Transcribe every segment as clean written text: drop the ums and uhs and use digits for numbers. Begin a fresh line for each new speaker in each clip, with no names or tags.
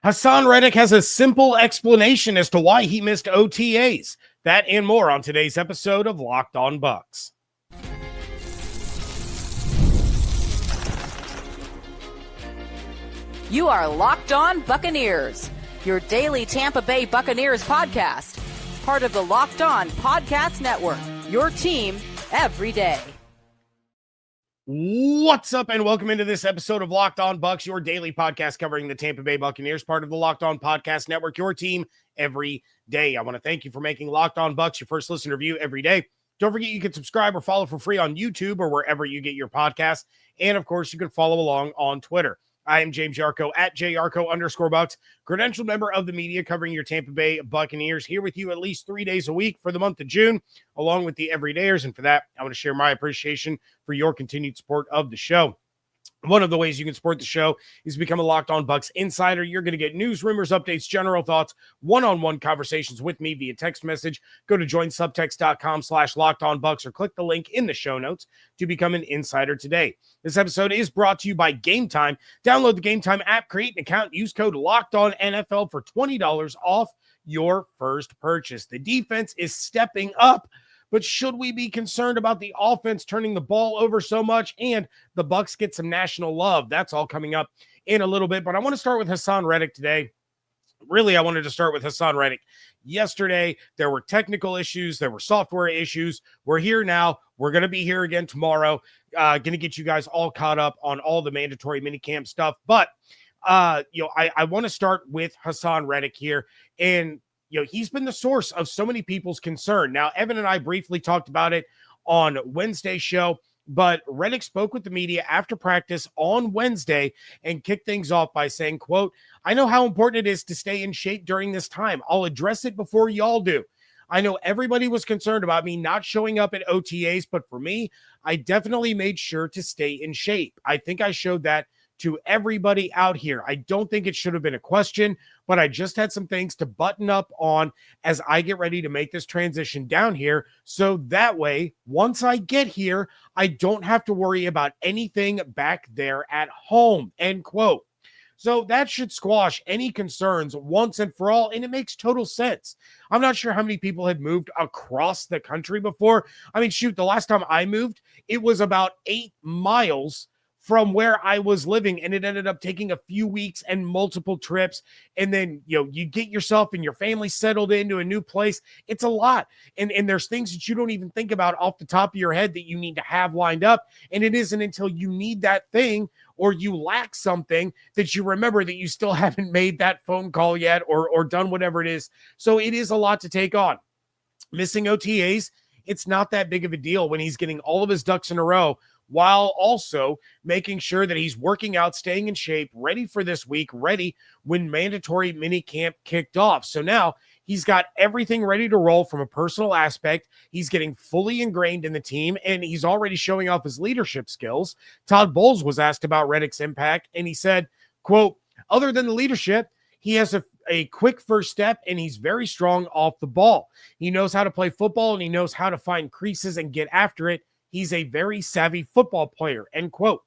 Haason Reddick has a simple explanation as to why he missed OTAs. That and more on today's episode of Locked On Bucs.
You are Locked On Buccaneers, your daily Tampa Bay Buccaneers podcast. Part of the Locked On Podcast Network, your team every day.
What's up, and welcome into this episode of Locked On Bucs, your daily podcast covering the Tampa Bay Buccaneers, part of the Locked On Podcast Network, your team every day. I want to thank you for making Locked On Bucs your first listen review every day. Don't forget you can subscribe or follow for free on YouTube or wherever you get your podcasts. And, of course, you can follow along on Twitter. I am James Yarcho at JYarcho_Bucs, credentialed member of the media covering your Tampa Bay Buccaneers, here with you at least 3 days a week for the month of June, along with the everydayers. And for that, I want to share my appreciation for your continued support of the show. One of the ways you can support the show is become a Locked On Bucs insider. You're going to get news, rumors, updates, general thoughts, one-on-one conversations with me via text message. Go to joinsubtext.com/LockedOnBucs or click the link in the show notes to become an insider today. This episode is brought to you by Game Time. Download the Game Time app, create an account, use code LOCKEDONNFL for $20 off your first purchase. The defense is stepping up. But should we be concerned about the offense turning the ball over so much and the Bucs get some national love? That's all coming up in a little bit. But I want to start with Haason Reddick today. Really, I wanted to start with Haason Reddick. Yesterday, there were technical issues. There were software issues. We're here now. We're going to be here again tomorrow. Going to get you guys all caught up on all the mandatory minicamp stuff. But, I want to start with Haason Reddick here. And he's been the source of so many people's concern. Now, Evan and I briefly talked about it on Wednesday's show, but Reddick spoke with the media after practice on Wednesday and kicked things off by saying, quote, "I know how important it is to stay in shape during this time. I'll address it before y'all do. I know everybody was concerned about me not showing up at OTAs, but for me, I definitely made sure to stay in shape. I think I showed that to everybody out here. I don't think it should have been a question, but I just had some things to button up on as I get ready to make this transition down here. So that way, once I get here, I don't have to worry about anything back there at home," end quote. So that should squash any concerns once and for all, and it makes total sense. I'm not sure how many people had moved across the country before. I mean, shoot, the last time I moved, it was about 8 miles from where I was living, and it ended up taking a few weeks and multiple trips. And then, you get yourself and your family settled into a new place. It's a lot. And there's things that you don't even think about off the top of your head that you need to have lined up. And it isn't until you need that thing or you lack something that you remember that you still haven't made that phone call yet or done whatever it is. So it is a lot to take on. Missing OTAs, it's not that big of a deal when he's getting all of his ducks in a row, while also making sure that he's working out, staying in shape, ready for this week, ready when mandatory minicamp kicked off. So now he's got everything ready to roll from a personal aspect. He's getting fully ingrained in the team, and he's already showing off his leadership skills. Todd Bowles was asked about Reddick's impact, and he said, quote, "Other than the leadership, he has a quick first step, and he's very strong off the ball. He knows how to play football, and he knows how to find creases and get after it. He's a very savvy football player," end quote.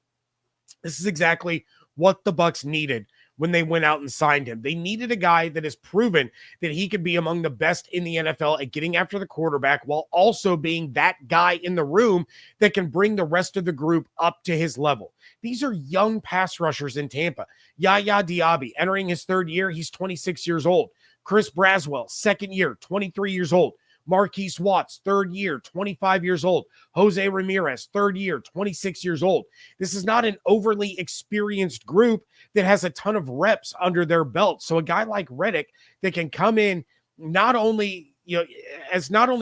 This is exactly what the Bucs needed when they went out and signed him. They needed a guy that has proven that he could be among the best in the NFL at getting after the quarterback while also being that guy in the room that can bring the rest of the group up to his level. These are young pass rushers in Tampa. Yaya Diaby, entering his third year, he's 26 years old. Chris Braswell, second year, 23 years old. Marquise Watts, third year, 25 years old. Jose Ramirez, third year, 26 years old. This is not an overly experienced group that has a ton of reps under their belt. So a guy like Reddick that can come in not only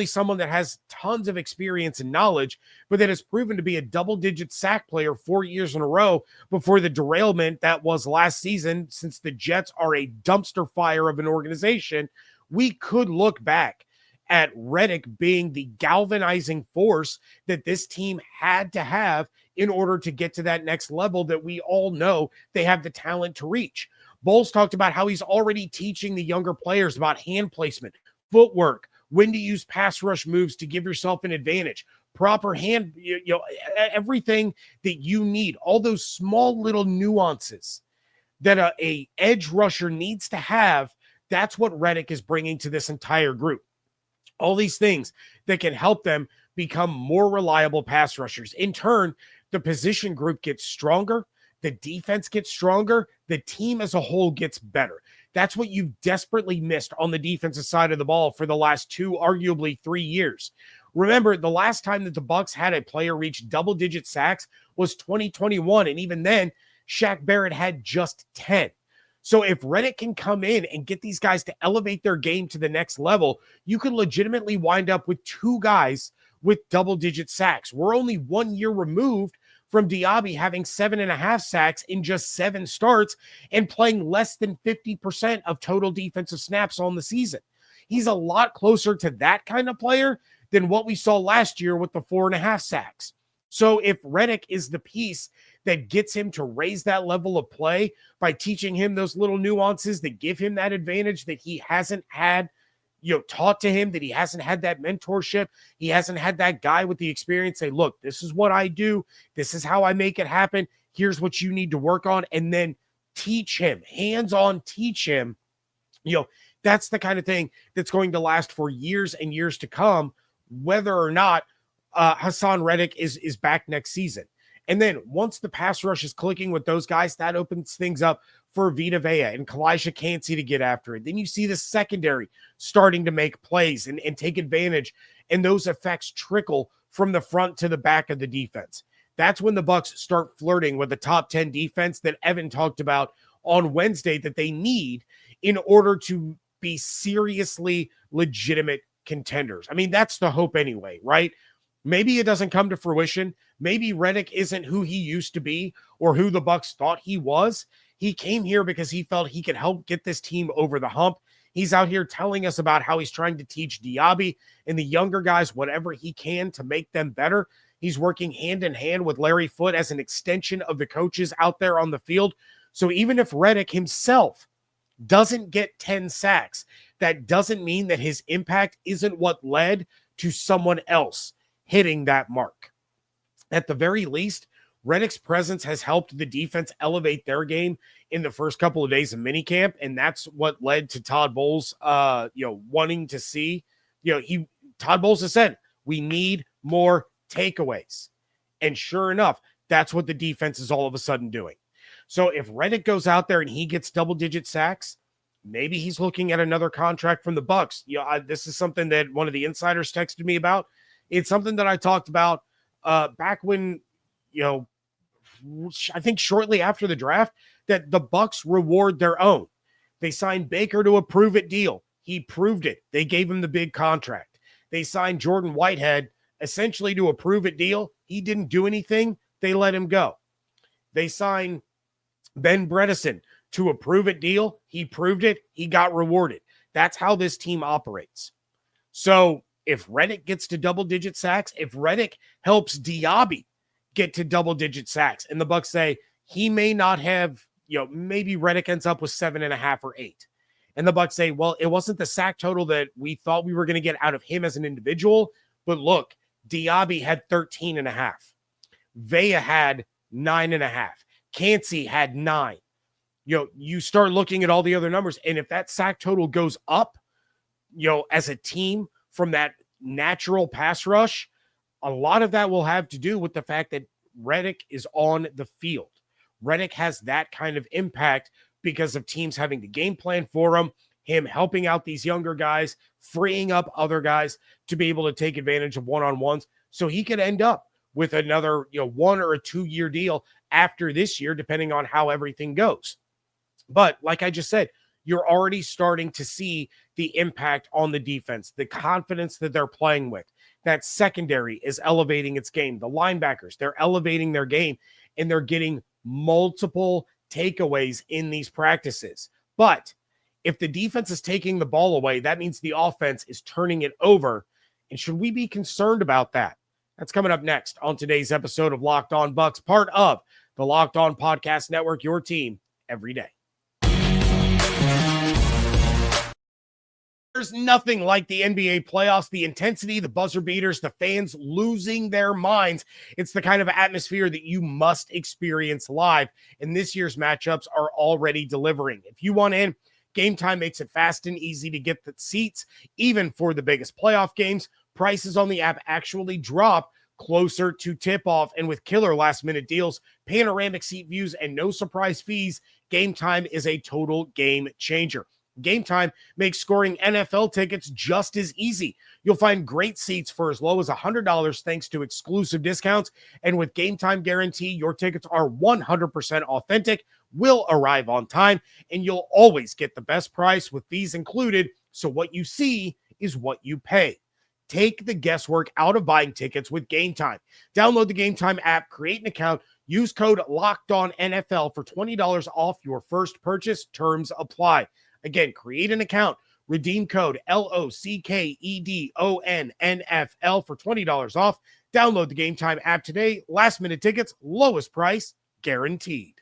someone that has tons of experience and knowledge, but that has proven to be a double-digit sack player 4 years in a row before the derailment that was last season, since the Jets are a dumpster fire of an organization, we could look back at Reddick being the galvanizing force that this team had to have in order to get to that next level that we all know they have the talent to reach. Bowles talked about how he's already teaching the younger players about hand placement, footwork, when to use pass rush moves to give yourself an advantage, proper hand, everything that you need, all those small little nuances that a edge rusher needs to have, that's what Reddick is bringing to this entire group. All these things that can help them become more reliable pass rushers. In turn, the position group gets stronger, the defense gets stronger, the team as a whole gets better. That's what you've desperately missed on the defensive side of the ball for the last 2, arguably 3 years. Remember, the last time that the Bucs had a player reach double-digit sacks was 2021, and even then, Shaq Barrett had just 10. So if Reddick can come in and get these guys to elevate their game to the next level, you could legitimately wind up with 2 guys with double-digit sacks. We're only 1 year removed from Diaby having 7.5 sacks in just 7 starts and playing less than 50% of total defensive snaps on the season. He's a lot closer to that kind of player than what we saw last year with the 4.5 sacks. So if Reddick is the piece that gets him to raise that level of play by teaching him those little nuances that give him that advantage that he hasn't had, taught to him, that he hasn't had that mentorship, he hasn't had that guy with the experience say, look, this is what I do, this is how I make it happen, here's what you need to work on, and then teach him, hands-on teach him, that's the kind of thing that's going to last for years and years to come, whether or not Haason Reddick is back next season. And then once the pass rush is clicking with those guys, that opens things up for Vita Vea and Kalijah Kancey to get after it. Then you see the secondary starting to make plays and take advantage, and those effects trickle from the front to the back of the defense. That's when the Bucs start flirting with the top 10 defense that Evan talked about on Wednesday that they need in order to be seriously legitimate contenders. I mean, that's the hope anyway, right? Maybe it doesn't come to fruition. Maybe Reddick isn't who he used to be or who the Bucs thought he was. He came here because he felt he could help get this team over the hump. He's out here telling us about how he's trying to teach Diaby and the younger guys whatever he can to make them better. He's working hand in hand with Larry Foote as an extension of the coaches out there on the field. So even if Reddick himself doesn't get 10 sacks, that doesn't mean that his impact isn't what led to someone else hitting that mark. At the very least, Reddick's presence has helped the defense elevate their game in the first couple of days of minicamp, and that's what led to Todd Bowles, wanting to see, Todd Bowles has said, we need more takeaways. And sure enough, that's what the defense is all of a sudden doing. So if Reddick goes out there and he gets double-digit sacks, maybe he's looking at another contract from the Bucs. This is something that one of the insiders texted me about. It's something that I talked about back when, I think shortly after the draft, that the Bucs reward their own. They signed Baker to a prove-it deal. He proved it. They gave him the big contract. They signed Jordan Whitehead essentially to a prove-it deal. He didn't do anything. They let him go. They signed Ben Bredesen to a prove-it deal. He proved it. He got rewarded. That's how this team operates. So if Reddick gets to double-digit sacks, if Reddick helps Diaby get to double-digit sacks, and the Bucs say he may not have, maybe Reddick ends up with 7.5 or 8. And the Bucs say, well, it wasn't the sack total that we thought we were going to get out of him as an individual, but look, Diaby had 13.5. Vea had 9.5. Kancey had 9. You start looking at all the other numbers, and if that sack total goes up, as a team from that natural pass rush, a lot of that will have to do with the fact that Reddick is on the field. Reddick has that kind of impact because of teams having the game plan for him helping out these younger guys, freeing up other guys to be able to take advantage of one-on-ones. So he could end up with another 1 or a 2 year deal after this year, depending on how everything goes. But like I just said, you're already starting to see the impact on the defense, the confidence that they're playing with. That secondary is elevating its game. The linebackers, they're elevating their game, and they're getting multiple takeaways in these practices. But if the defense is taking the ball away, that means the offense is turning it over. And should we be concerned about that? That's coming up next on today's episode of Locked On Bucs, part of the Locked On Podcast Network, your team every day. There's nothing like the NBA playoffs, the intensity, the buzzer beaters, the fans losing their minds. It's the kind of atmosphere that you must experience live, and this year's matchups are already delivering. If you want in, Game Time makes it fast and easy to get the seats, even for the biggest playoff games. Prices on the app actually drop closer to tip-off, and with killer last-minute deals, panoramic seat views, and no surprise fees, Game Time is a total game changer. Game Time makes scoring NFL tickets just as easy. You'll find great seats for as low as $100 thanks to exclusive discounts. And with Game Time guarantee, your tickets are 100% authentic, will arrive on time, and you'll always get the best price with fees included. So what you see is what you pay. Take the guesswork out of buying tickets with Game Time. Download the Game Time app, create an account, use code LOCKEDONNFL for $20 off your first purchase. Terms apply. Again, create an account, redeem code LOCKEDONNFL for $20 off. Download the Game Time app today. Last minute tickets, lowest price guaranteed.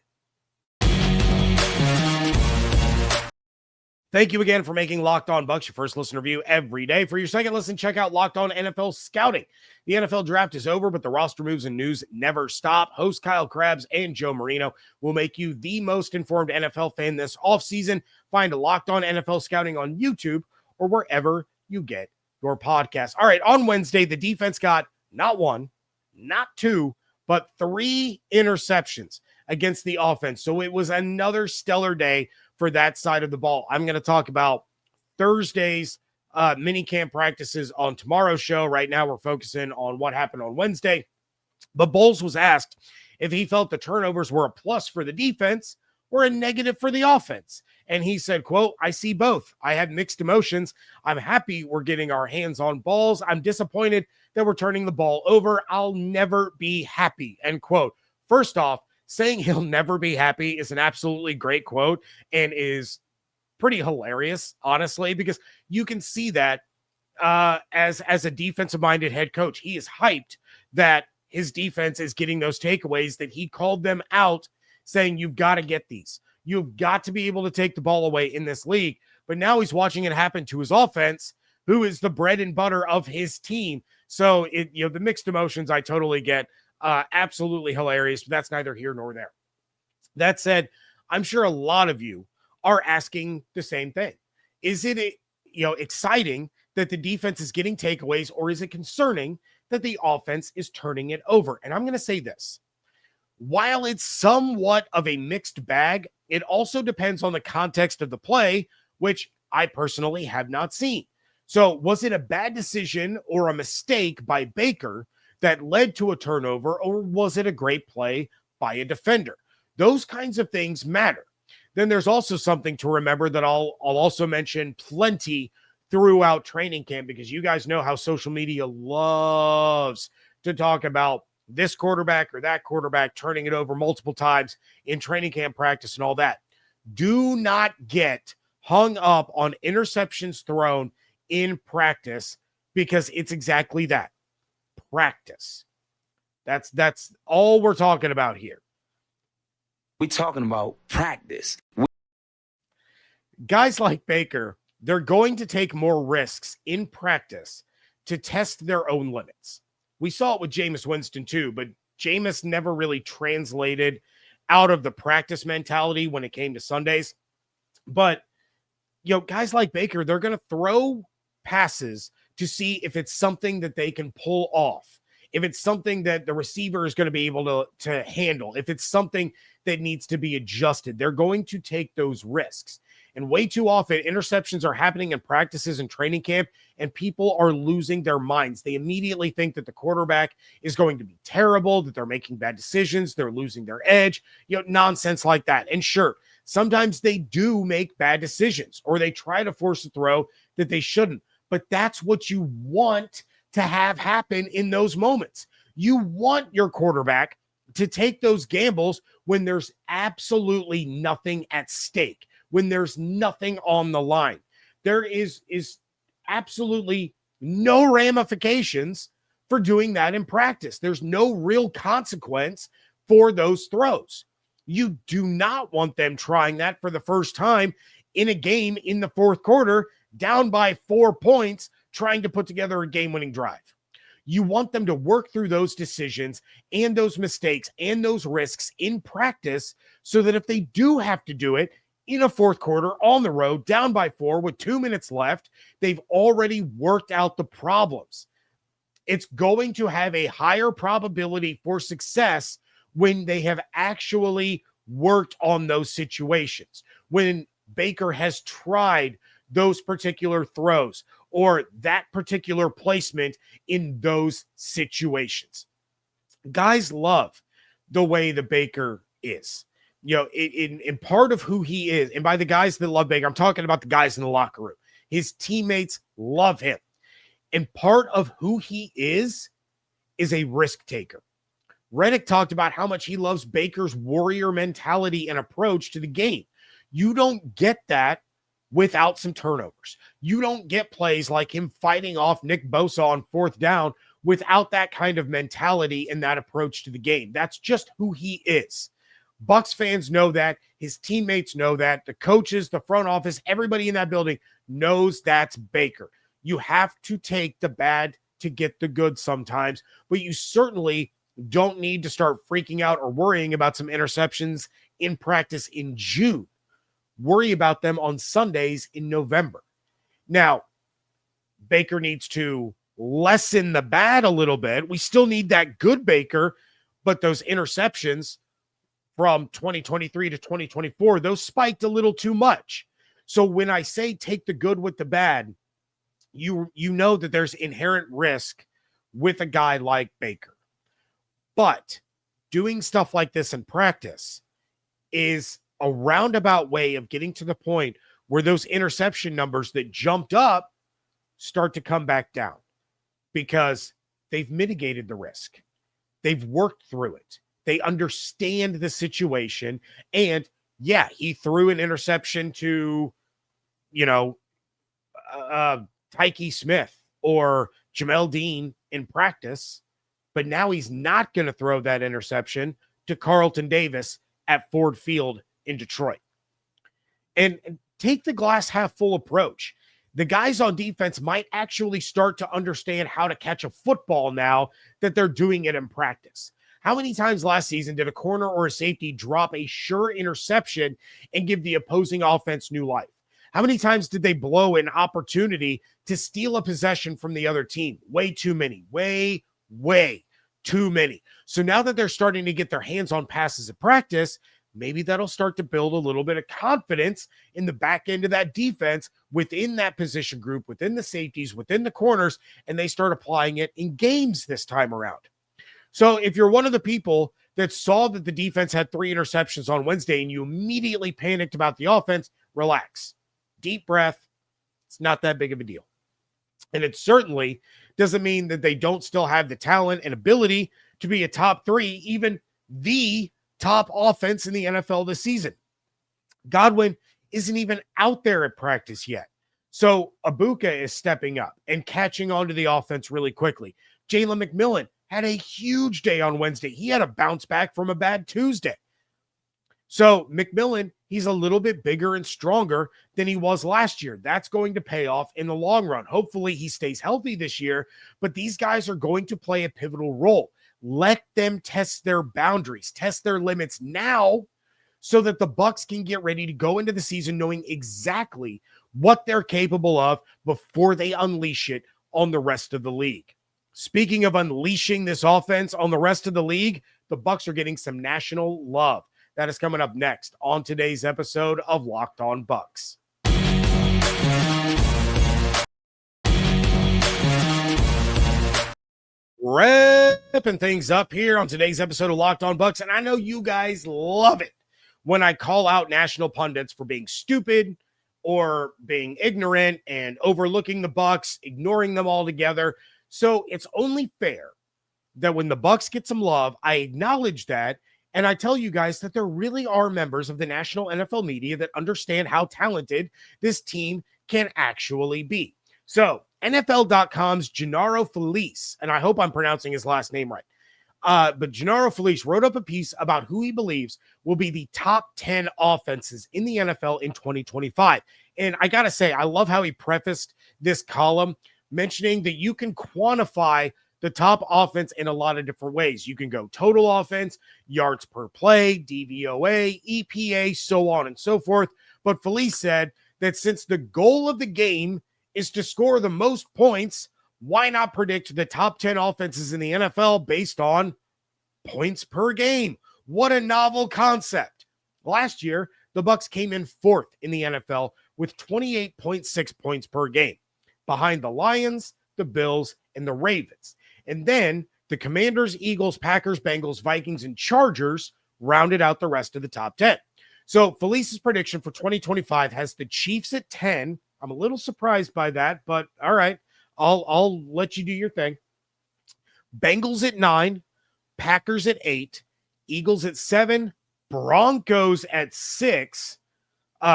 Thank you again for making Locked On Bucs your first listen review every day. For your second listen, check out Locked On NFL Scouting. The NFL draft is over, but the roster moves and news never stop. Host Kyle Krabs and Joe Marino will make you the most informed NFL fan this offseason. Find Locked On NFL Scouting on YouTube or wherever you get your podcast. All right, on Wednesday, the defense got not one, not two, but 3 interceptions against the offense. So it was another stellar day for that side of the ball. I'm going to talk about Thursday's minicamp practices on tomorrow's show. Right now, we're focusing on what happened on Wednesday. But Bowles was asked if he felt the turnovers were a plus for the defense or a negative for the offense. And he said, quote, "I see both. I have mixed emotions. I'm happy we're getting our hands on balls. I'm disappointed that we're turning the ball over. I'll never be happy," end quote. First off, saying he'll never be happy is an absolutely great quote and is pretty hilarious, honestly, because you can see that as a defensive-minded head coach. He is hyped that his defense is getting those takeaways, that he called them out, saying, you've got to get these. You've got to be able to take the ball away in this league. But now he's watching it happen to his offense, who is the bread and butter of his team. So, the mixed emotions I totally get. Absolutely hilarious, but that's neither here nor there. That said, I'm sure a lot of you are asking the same thing. Is it exciting that the defense is getting takeaways, or is it concerning that the offense is turning it over? And I'm going to say this. While it's somewhat of a mixed bag, it also depends on the context of the play, which I personally have not seen. So was it a bad decision or a mistake by Baker that led to a turnover, or was it a great play by a defender? Those kinds of things matter. Then there's also something to remember that I'll also mention plenty throughout training camp, because you guys know how social media loves to talk about this quarterback or that quarterback turning it over multiple times in training camp practice and all that. Do not get hung up on interceptions thrown in practice, because it's exactly that. Practice. That's all we're talking about here.
We're talking about practice.
Guys like Baker, they're going to take more risks in practice to test their own limits. We saw it with Jameis Winston too, but Jameis never really translated out of the practice mentality when it came to Sundays. But, guys like Baker, they're going to throw passes to see if it's something that they can pull off, if it's something that the receiver is going to be able to handle, if it's something that needs to be adjusted. They're going to take those risks. And way too often, interceptions are happening in practices and training camp, and people are losing their minds. They immediately think that the quarterback is going to be terrible, that they're making bad decisions, they're losing their edge, nonsense like that. And sure, sometimes they do make bad decisions, or they try to force a throw that they shouldn't. But that's what you want to have happen in those moments. You want your quarterback to take those gambles when there's absolutely nothing at stake, when there's nothing on the line. There is absolutely no ramifications for doing that in practice. There's no real consequence for those throws. You do not want them trying that for the first time in a game in the fourth quarter, down by 4 points, trying to put together a game-winning drive. You want them to work through those decisions and those mistakes and those risks in practice so that if they do have to do it in a fourth quarter on the road, down by 4 with 2 minutes left, they've already worked out the problems. It's going to have a higher probability for success when they have actually worked on those situations, when Baker has tried those particular throws or that particular placement in those situations. Guys love the way the Baker is. In part of who he is, and by the guys that love Baker, I'm talking about the guys in the locker room. His teammates love him. And part of who he is a risk taker. Reddick talked about how much he loves Baker's warrior mentality and approach to the game. You don't get that without some turnovers. You don't get plays like him fighting off Nick Bosa on fourth down without that kind of mentality and that approach to the game. That's just who he is. Bucs fans know that. His teammates know that. The coaches, the front office, everybody in that building knows that's Baker. You have to take the bad to get the good sometimes, but you certainly don't need to start freaking out or worrying about some interceptions in practice in June. Worry about them on Sundays in November. Now, Baker needs to lessen the bad a little bit. We still need that good Baker, but those interceptions from 2023 to 2024, those spiked a little too much. So when I say take the good with the bad, you know that there's inherent risk with a guy like Baker. But doing stuff like this in practice is a roundabout way of getting to the point where those interception numbers that jumped up start to come back down because they've mitigated the risk. They've worked through it. They understand the situation. And yeah, he threw an interception to, Tyke Smith or Jamel Dean in practice, but now he's not going to throw that interception to Carlton Davis at Ford Field in Detroit. And take the glass half full approach. The guys on defense might actually start to understand how to catch a football now that they're doing it in practice. How many times last season did a corner or a safety drop a sure interception and give the opposing offense new life? How many times did they blow an opportunity to steal a possession from the other team? Way too many. Way too many. So now that they're starting to get their hands on passes at practice, maybe that'll start to build a little bit of confidence in the back end of that defense within that position group, within the safeties, within the corners, and they start applying it in games this time around. So if you're one of the people that saw that the defense had 3 interceptions on Wednesday and you immediately panicked about the offense, relax. Deep breath. It's not that big of a deal. And it certainly doesn't mean that they don't still have the talent and ability to be a top 3, even the top offense in the NFL this season. Godwin isn't even out there at practice yet. So Ibuka is stepping up and catching on to the offense really quickly. Jalen McMillan had a huge day on Wednesday. He had a bounce back from a bad Tuesday. So McMillan, he's a little bit bigger and stronger than he was last year. That's going to pay off in the long run. Hopefully he stays healthy this year, but these guys are going to play a pivotal role. Let them test their boundaries, test their limits now so that the Bucs can get ready to go into the season knowing exactly what they're capable of before they unleash it on the rest of the league. Speaking of unleashing this offense on the rest of the league, the Bucs are getting some national love. That is coming up next on today's episode of Locked On Bucs. Wrapping things up here on today's episode of Locked On Bucs, and I know you guys love it when I call out national pundits for being stupid or being ignorant and overlooking the Bucs, ignoring them altogether. So it's only fair that when the Bucs get some love, I acknowledge that, and I tell you guys that there really are members of the national NFL media that understand how talented this team can actually be. So NFL.com's Gennaro Felice, and I hope I'm pronouncing his last name right, But Gennaro Felice wrote up a piece about who he believes will be the top 10 offenses in the NFL in 2025. And I got to say, I love how he prefaced this column mentioning that you can quantify the top offense in a lot of different ways. You can go total offense, yards per play, DVOA, EPA, so on and so forth. But Felice said that since the goal of the game is to score the most points, why not predict the top 10 offenses in the NFL based on points per game? What a novel concept. Last year, the Bucs came in fourth in the NFL with 28.6 points per game, behind the Lions, the Bills, and the Ravens. And then the Commanders, Eagles, Packers, Bengals, Vikings, and Chargers rounded out the rest of the top 10. So Felice's prediction for 2025 has the Chiefs at 10. I'm a little surprised by that, but all right, I'll let you do your thing. Bengals at 9, Packers at 8, Eagles at 7, Broncos at 6.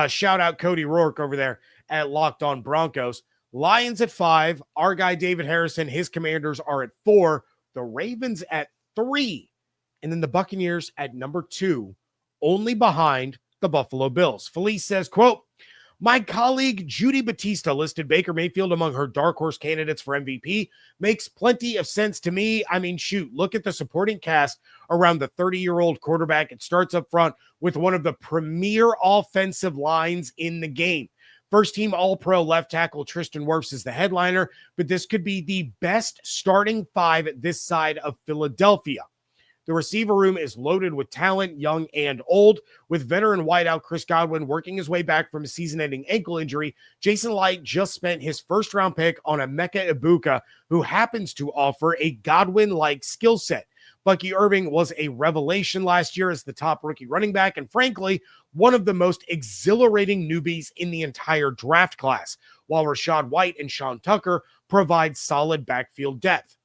Shout out Cody Rourke over there at Locked On Broncos. Lions at 5. Our guy David Harrison, his Commanders are at 4. The Ravens at 3. And then the Buccaneers at number 2, only behind the Buffalo Bills. Felice says, quote, "My colleague Judy Batista listed Baker Mayfield among her dark horse candidates for MVP. Makes plenty of sense to me. I mean, shoot, look at the supporting cast around the 30-year-old quarterback. It starts up front with one of the premier offensive lines in the game. First team All-Pro left tackle Tristan Wirfs is the headliner, but this could be the best starting 5 at this side of Philadelphia. The receiver room is loaded with talent, young and old. With veteran wideout Chris Godwin working his way back from a season-ending ankle injury, Jason Light just spent his first-round pick on Emeka Egbuka, who happens to offer a Godwin-like skill set. Bucky Irving was a revelation last year as the top rookie running back, and frankly, one of the most exhilarating newbies in the entire draft class, while Rachaad White and Sean Tucker provide solid backfield depth.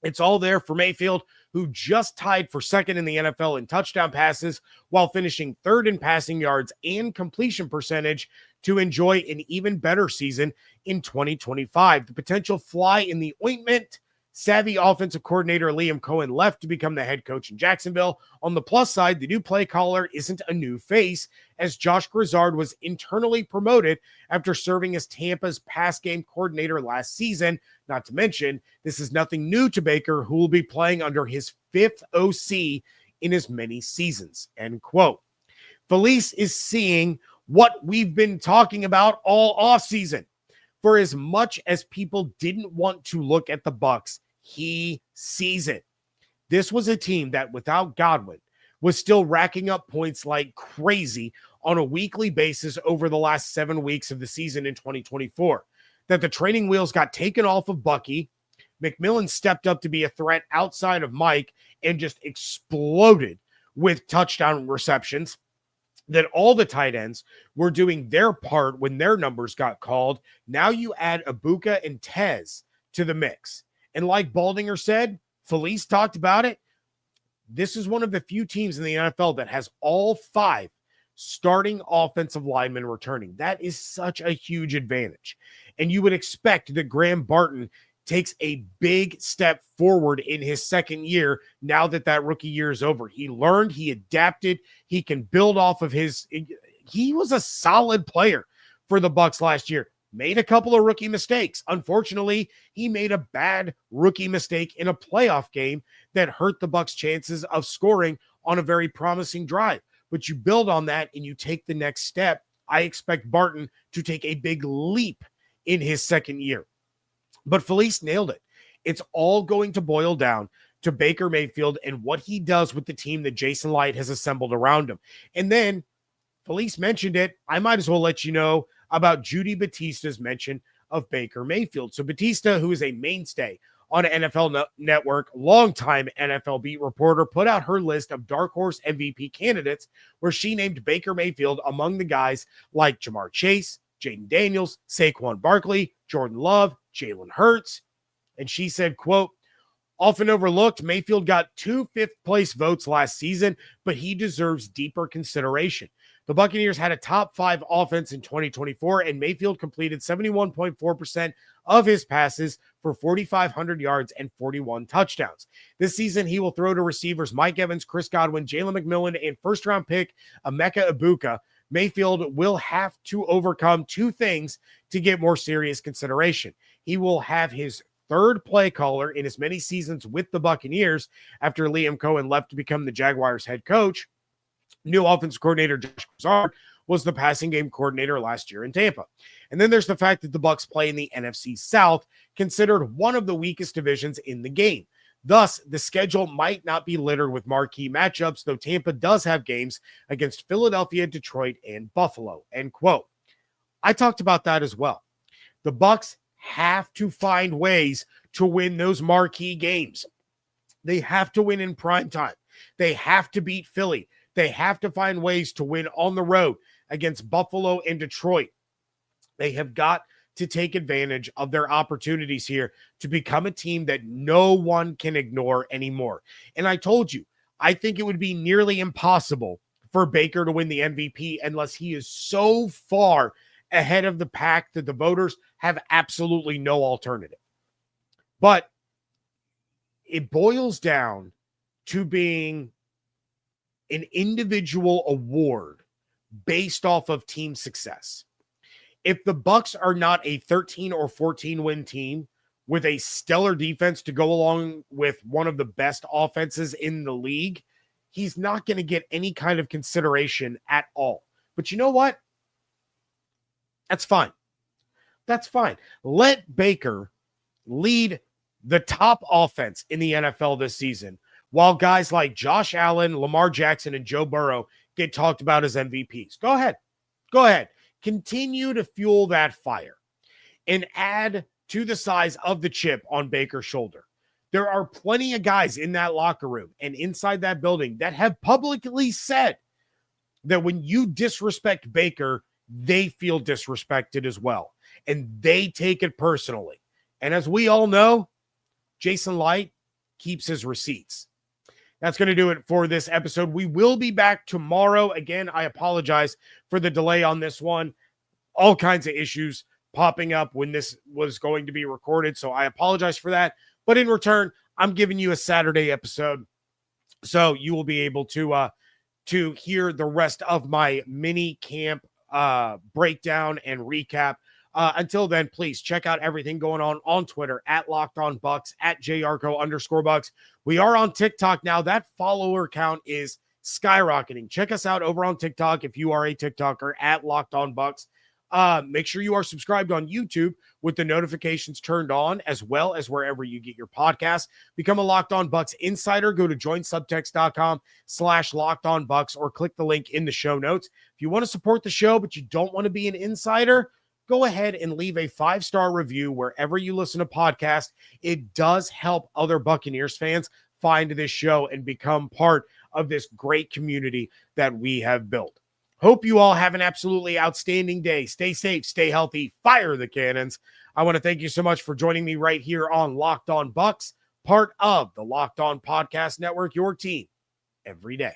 It's all there for Mayfield, who just tied for second in the NFL in touchdown passes while finishing third in passing yards and completion percentage to enjoy an even better season in 2025. The potential fly in the ointment. Savvy offensive coordinator Liam Cohen left to become the head coach in Jacksonville. On the plus side, the new play caller isn't a new face, as Josh Grizzard was internally promoted after serving as Tampa's pass game coordinator last season. Not to mention, this is nothing new to Baker, who will be playing under his 5th OC in as many seasons. End quote. Felice is seeing what we've been talking about all offseason. For as much as people didn't want to look at the Bucs, he sees it. This was a team that, without Godwin, was still racking up points like crazy on a weekly basis over the last 7 weeks of the season in 2024. That the training wheels got taken off of Bucky. McMillan stepped up to be a threat outside of Mike and just exploded with touchdown receptions. That all the tight ends were doing their part when their numbers got called. Now you add Egbuka and Tez to the mix. And like Baldinger said, Felice talked about it, this is one of the few teams in the NFL that has all 5 starting offensive linemen returning. That is such a huge advantage. And you would expect that Graham Barton takes a big step forward in his second year now that that rookie year is over. He learned, he adapted, he can build off of he was a solid player for the Bucs last year. Made a couple of rookie mistakes. Unfortunately, he made a bad rookie mistake in a playoff game that hurt the Bucs' chances of scoring on a very promising drive. But you build on that and you take the next step. I expect Barton to take a big leap in his second year. But Felice nailed it. It's all going to boil down to Baker Mayfield and what he does with the team that Jason Light has assembled around him. And then Felice mentioned it. I might as well let you know about Judy Batista's mention of Baker Mayfield. So Batista, who is a mainstay on NFL Network, longtime NFL beat reporter, put out her list of dark horse MVP candidates, where she named Baker Mayfield among the guys like Jamar Chase, Jaden Daniels, Saquon Barkley, Jordan Love, Jalen Hurts. And she said, quote, Often overlooked, Mayfield got 2 fifth-place votes last season, but he deserves deeper consideration. The Buccaneers had a top 5 offense in 2024, and Mayfield completed 71.4% of his passes for 4,500 yards and 41 touchdowns. This season, he will throw to receivers Mike Evans, Chris Godwin, Jalen McMillan, and first-round pick Emeka Egbuka. Mayfield will have to overcome 2 things to get more serious consideration. He will have his third play caller in as many seasons with the Buccaneers after Liam Cohen left to become the Jaguars head coach. New offensive coordinator Josh Guzard was the passing game coordinator last year in Tampa. And then there's the fact that the Bucs play in the NFC South, considered one of the weakest divisions in the game. Thus, the schedule might not be littered with marquee matchups, though Tampa does have games against Philadelphia, Detroit, and Buffalo. End quote. I talked about that as well. The Bucs have to find ways to win those marquee games. They have to win in prime time. They have to beat Philly. They have to find ways to win on the road against Buffalo and Detroit. They have got to take advantage of their opportunities here to become a team that no one can ignore anymore. And I told you, I think it would be nearly impossible for Baker to win the MVP unless he is so far ahead of the pack that the voters have absolutely no alternative. But it boils down to being an individual award based off of team success. If the Bucs are not a 13 or 14 win team with a stellar defense to go along with one of the best offenses in the league, he's not going to get any kind of consideration at all. But you know what? That's fine. That's fine. Let Baker lead the top offense in the NFL this season, while guys like Josh Allen, Lamar Jackson, and Joe Burrow get talked about as MVPs. Go ahead. Go ahead. Continue to fuel that fire and add to the size of the chip on Baker's shoulder. There are plenty of guys in that locker room and inside that building that have publicly said that when you disrespect Baker, they feel disrespected as well, and they take it personally. And as we all know, Jason Light keeps his receipts. That's going to do it for this episode. We will be back tomorrow. Again, I apologize for the delay on this one. All kinds of issues popping up when this was going to be recorded, so I apologize for that. But in return, I'm giving you a Saturday episode, so you will be able to hear the rest of my mini camp breakdown and recap. Until then, please check out everything going on Twitter at Locked On Bucs, at @Yarcho_Bucs. We are on TikTok now. That follower count is skyrocketing. Check us out over on TikTok if you are a TikToker at Locked On Bucs. Make sure you are subscribed on YouTube with the notifications turned on, as well as wherever you get your podcasts. Become a Locked On Bucs insider. Go to joinsubtext.com/LockedOnBucs or click the link in the show notes. If you want to support the show, but you don't want to be an insider, go ahead and leave a 5-star review wherever you listen to podcasts. It does help other Buccaneers fans find this show and become part of this great community that we have built. Hope you all have an absolutely outstanding day. Stay safe, stay healthy, fire the cannons. I want to thank you so much for joining me right here on Locked On Bucs, part of the Locked On Podcast Network, your team every day.